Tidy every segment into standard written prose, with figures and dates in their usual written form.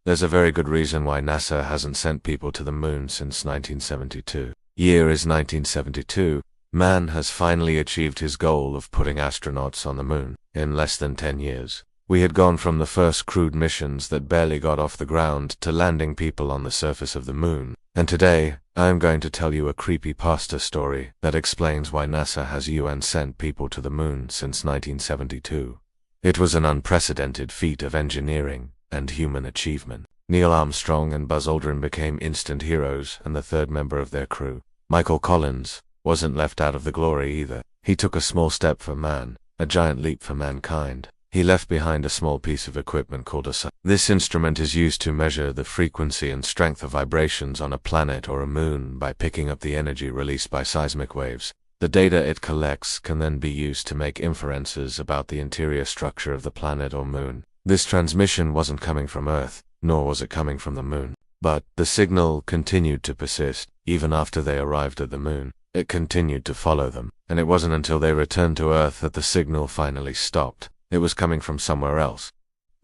There's a very good reason why NASA hasn't sent people to the moon since 1972. Year is 1972. Man has finally achieved his goal of putting astronauts on the moon in less than 10 years. We had gone from the first crewed missions that barely got off the ground to landing people on the surface of the moon. And today, I am going to tell you a creepypasta story that explains why NASA has UN sent people to the moon since 1972. It was an unprecedented feat of engineering and human achievement. Neil Armstrong and Buzz Aldrin became instant heroes, and the third member of their crew, Michael Collins, wasn't left out of the glory either. He took a small step for man, a giant leap for mankind. He left behind a small piece of equipment called a shiver. This instrument is used to measure the frequency and strength of vibrations on a planet or a moon by picking up the energy released by seismic waves. The data it collects can then be used to make inferences about the interior structure of the planet or moon. This transmission wasn't coming from Earth, nor was it coming from the moon. But the signal continued to persist, even after they arrived at the moon. It continued to follow them, and it wasn't until they returned to Earth that the signal finally stopped. It was coming from somewhere else.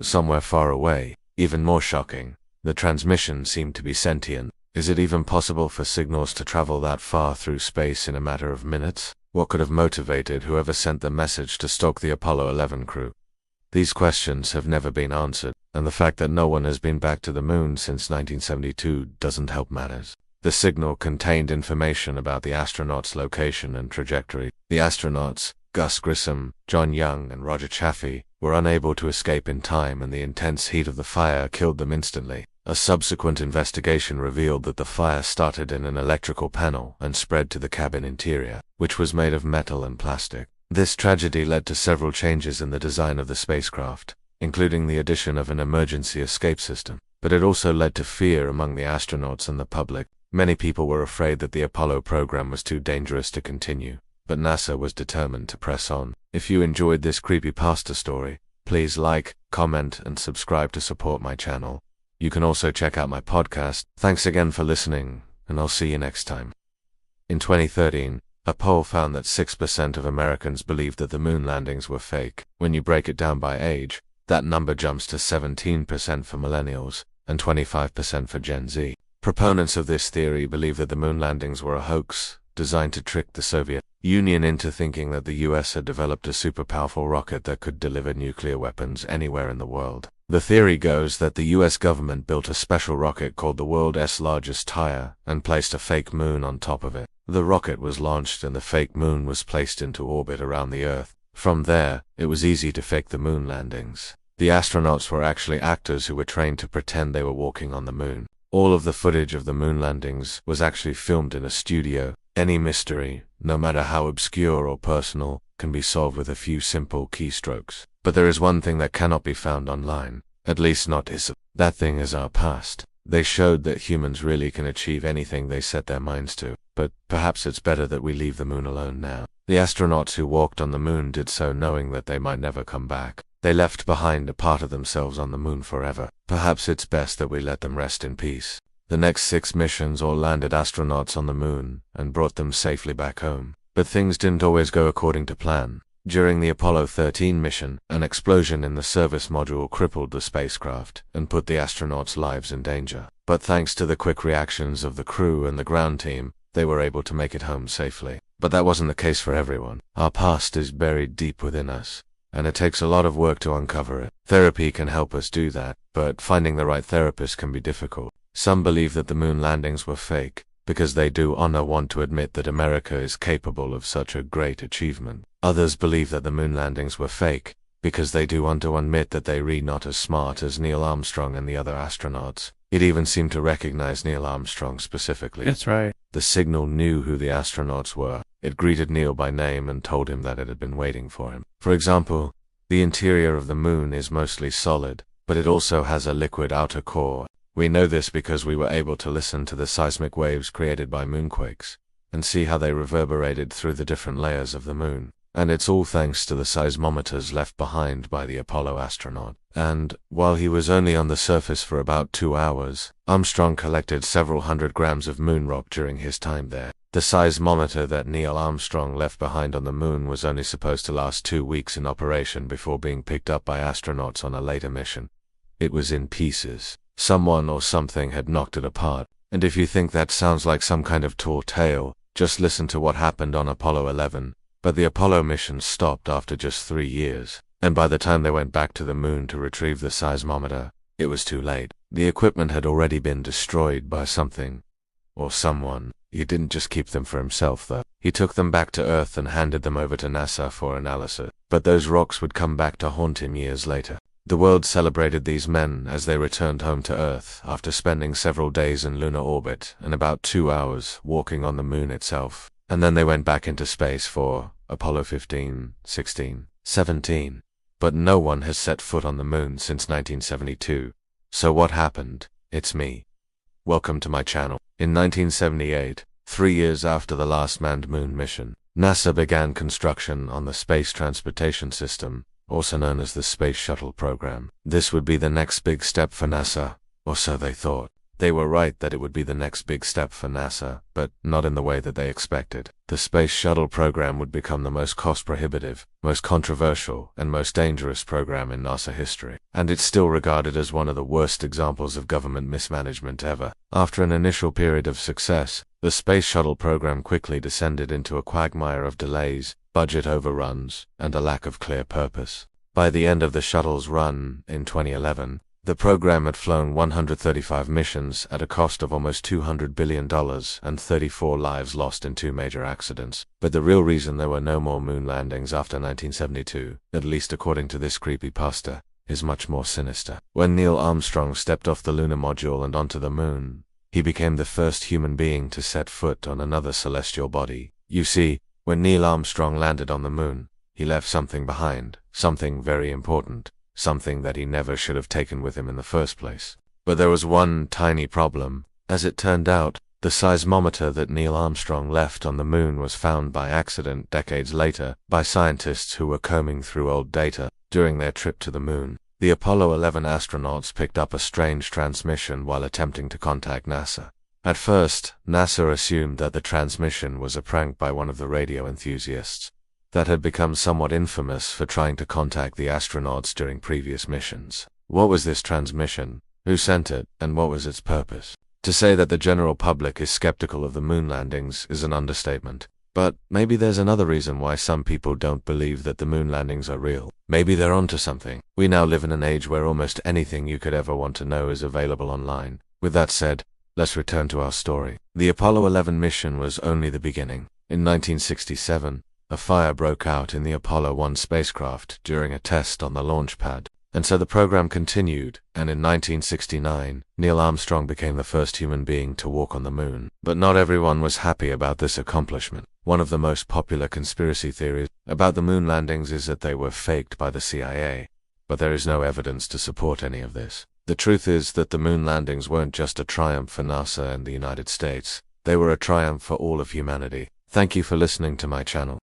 Somewhere far away. Even more shocking, the transmission seemed to be sentient. Is it even possible for signals to travel that far through space in a matter of minutes? What could have motivated whoever sent the message to stalk the Apollo 11 crew? These questions have never been answered, and the fact that no one has been back to the moon since 1972 doesn't help matters. The signal contained information about the astronauts' location and trajectory. The astronauts, Gus Grissom, John Young, and Roger Chaffee, were unable to escape in time, and the intense heat of the fire killed them instantly. A subsequent investigation revealed that the fire started in an electrical panel and spread to the cabin interior, which was made of metal and plastic. This tragedy led to several changes in the design of the spacecraft, including the addition of an emergency escape system. But it also led to fear among the astronauts and the public. Many people were afraid that the Apollo program was too dangerous to continue, but NASA was determined to press on. If you enjoyed this creepypasta story, please like, comment, and subscribe to support my channel. You can also check out my podcast. Thanks again for listening, and I'll see you next time. In 2013, a poll found that 6% of Americans believed that the moon landings were fake. When you break it down by age, that number jumps to 17% for millennials and 25% for Gen Z. Proponents of this theory believe that the moon landings were a hoax designed to trick the Soviet Union into thinking that the US had developed a super-powerful rocket that could deliver nuclear weapons anywhere in the world. The theory goes that the US government built a special rocket called the world's largest tire and placed a fake moon on top of it. The rocket was launched and the fake moon was placed into orbit around the Earth. From there, it was easy to fake the moon landings. The astronauts were actually actors who were trained to pretend they were walking on the moon. All of the footage of the moon landings was actually filmed in a studio. Any mystery, no matter how obscure or personal, can be solved with a few simple keystrokes. But there is one thing that cannot be found online, at least not is. That thing is our past. They showed that humans really can achieve anything they set their minds to, but perhaps it's better that we leave the moon alone now. The astronauts who walked on the moon did so knowing that they might never come back. They left behind a part of themselves on the moon forever. Perhaps it's best that we let them rest in peace. The next 6 missions all landed astronauts on the moon and brought them safely back home. But things didn't always go according to plan. During the Apollo 13 mission, an explosion in the service module crippled the spacecraft and put the astronauts' lives in danger. But thanks to the quick reactions of the crew and the ground team, they were able to make it home safely. But that wasn't the case for everyone. Our past is buried deep within us, and it takes a lot of work to uncover it. Therapy can help us do that, but finding the right therapist can be difficult. Some believe that the moon landings were fake, because they do not want to admit that America is capable of such a great achievement. Others believe that the moon landings were fake, because they do want to admit that they are not as smart as Neil Armstrong and the other astronauts. It even seemed to recognize Neil Armstrong specifically. That's right. The signal knew who the astronauts were. It greeted Neil by name and told him that it had been waiting for him. For example, the interior of the moon is mostly solid, but it also has a liquid outer core. We know this because we were able to listen to the seismic waves created by moonquakes and see how they reverberated through the different layers of the moon. And it's all thanks to the seismometers left behind by the Apollo astronaut. And, while he was only on the surface for about 2 hours, Armstrong collected several hundred grams of moon rock during his time there. The seismometer that Neil Armstrong left behind on the moon was only supposed to last 2 weeks in operation before being picked up by astronauts on a later mission. It was in pieces. Someone or something had knocked it apart. And if you think that sounds like some kind of tall tale, just listen to what happened on Apollo 11. But the Apollo mission stopped after just 3 years. And by the time they went back to the moon to retrieve the seismometer, it was too late. The equipment had already been destroyed by something or someone. He didn't just keep them for himself, though. He took them back to Earth and handed them over to NASA for analysis. But those rocks would come back to haunt him years later. The world celebrated these men as they returned home to Earth after spending several days in lunar orbit and about 2 hours walking on the moon itself. And then they went back into space for Apollo 15, 16, 17. But no one has set foot on the moon since 1972. So what happened? It's me. Welcome to my channel. In 1978, 3 years after the last manned moon mission, NASA began construction on the Space Transportation System, also known as the Space Shuttle program. This would be the next big step for NASA, or so they thought. They were right that it would be the next big step for NASA, but not in the way that they expected. The Space Shuttle program would become the most cost-prohibitive, most controversial, and most dangerous program in NASA history. And it's still regarded as one of the worst examples of government mismanagement ever. After an initial period of success, the Space Shuttle program quickly descended into a quagmire of delays, budget overruns, and a lack of clear purpose. By the end of the shuttle's run, in 2011, the program had flown 135 missions at a cost of almost $200 billion and 34 lives lost in 2 major accidents. But the real reason there were no more moon landings after 1972, at least according to this creepypasta, is much more sinister. When Neil Armstrong stepped off the lunar module and onto the moon, he became the first human being to set foot on another celestial body. You see, when Neil Armstrong landed on the moon, he left something behind, something very important. Something that he never should have taken with him in the first place. But there was one tiny problem. As it turned out, the seismometer that Neil Armstrong left on the moon was found by accident decades later by scientists who were combing through old data during their trip to the moon. The Apollo 11 astronauts picked up a strange transmission while attempting to contact NASA. At first, NASA assumed that the transmission was a prank by one of the radio enthusiasts that had become somewhat infamous for trying to contact the astronauts during previous missions. What was this transmission? Who sent it? And what was its purpose? To say that the general public is skeptical of the moon landings is an understatement. But maybe there's another reason why some people don't believe that the moon landings are real. Maybe they're onto something. We now live in an age where almost anything you could ever want to know is available online. With that said, let's return to our story. The Apollo 11 mission was only the beginning. In 1967, a fire broke out in the Apollo 1 spacecraft during a test on the launch pad, and so the program continued, and in 1969, Neil Armstrong became the first human being to walk on the moon. But not everyone was happy about this accomplishment. One of the most popular conspiracy theories about the moon landings is that they were faked by the CIA, but there is no evidence to support any of this. The truth is that the moon landings weren't just a triumph for NASA and the United States, they were a triumph for all of humanity. Thank you for listening to my channel.